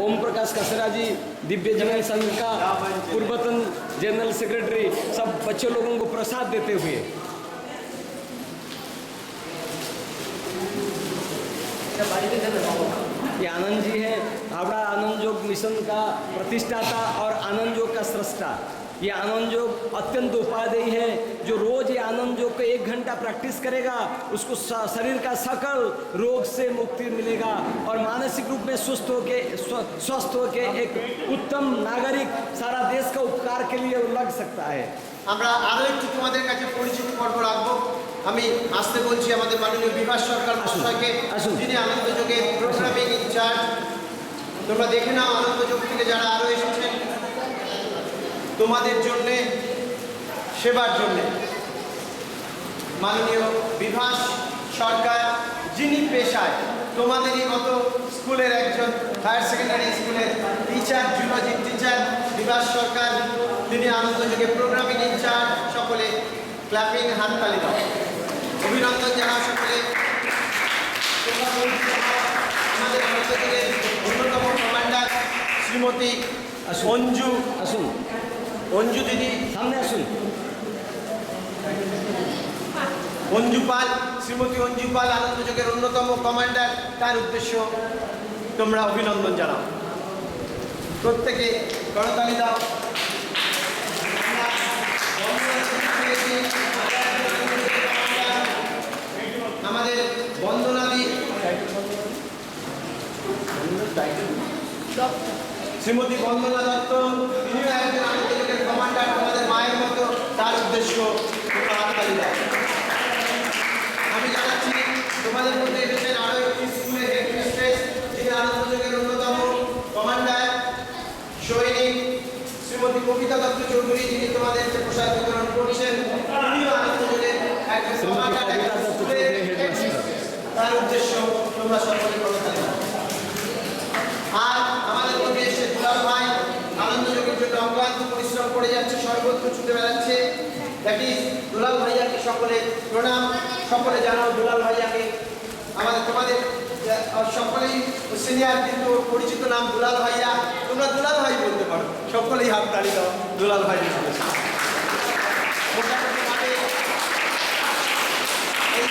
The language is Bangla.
ओम प्रकाश कसरा जी, दिव्यजन संघ का पूर्वतन जनरल सेक्रेटरी, सब बच्चे लोगों को प्रसाद देते हुए। ये आनंद जी हैं, हावड़ा आनंद योग मिशन का प्रतिष्ठाता और आनंद योग का स्रष्टा। ये आनंद योग अत्यंत उपादेय है। जो रोज ये आनंद योग को 1 घंटा प्रैक्टिस करेगा उसको शरीर का सकल रोग से मुक्ति मिलेगा और मानसिक रूप में स्वस्थ होके एक उत्तम नागरिक सारा देश का उपकार के लिए लग सकता है। আমরা আরো একটু তোমাদের কাছে পরিচিতি পর্ব রাখবো। আমি আসতে বলছি আমাদের মাননীয় বিভাস সরকার মহাশয়কে, যিনি আনন্দ যোগের প্রোগ্রামিং ইনচার্জ। তোমরা দেখে নাও আনন্দ যোগ থেকে যারা আরো এসেছেন তোমাদের জন্য সেবার জন্য। মাননীয় বিভাস সরকার, যিনি পেশায় তোমাদেরই মতো স্কুলের একজন হায়ার সেকেন্ডারি স্কুলের টিচার, জুলজি টিচার বিভাস সরকার, তিনি আনন্দ যোগে প্রোগ্রামিং ইনচার্জ। সকলে ক্ল্যাপিং, হাততালি দাও, অভিনন্দন জানাও সকলে। আমাদের আনন্দ যোগের অন্যতম কমান্ডার শ্রীমতী অঞ্জু, আসুন অঞ্জু দিদি সামনে আসুন। অঞ্জু পাল, শ্রীমতী অঞ্জু পাল আনন্দ যোগের অন্যতম কমান্ডার, তার উদ্দেশ্য তোমরা অভিনন্দন জানাও। প্রত্যেকে করতালি দাও। আমাদের বন্দনাদি শ্রীমতী বন্দনা দত্ত, তিনিও একজন আনন্দ যোগের কমান্ডার, তোমাদের মায়ের মতো, তার উদ্দেশ্য তোমরা হাততালি দাও। আমি জানাচ্ছি তোমাদের মধ্যে এসেছেন আরো একটি স্কুলের হেডমিস্ট্রেস, যিনি আনন্দ যোগের অন্যতম কমান্ডার, সৈনিক শ্রীমতী কবিতা দত্ত চৌধুরী, যিনি তোমাদের প্রসাদ বিতরণ করছেন। তিনিও আনন্দ যোগের একজন কমান্ডার, তার উদ্দেশ্য তোমরা সকলে করতালি দাও। আর আমাদের মধ্যে এসে দুলাল ভাই আনন্দ যোগের জন্য অক্লান্ত পরিশ্রম করে যাচ্ছে, সর্বত্র ছুটে বেড়াচ্ছে। দ্যাট ইজ দুলাল ভাইয়াকে সকলে প্রণাম, সকলে জানাও দুলাল ভাইয়াকে। আমাদের তোমাদের সকলেই সিনিয়র কিন্তু পরিচিত নাম দুলাল ভাইয়া, তোমরা দুলাল ভাই বলতে পারো। সকলেই হাততালি দাও দুলাল ভাই। এই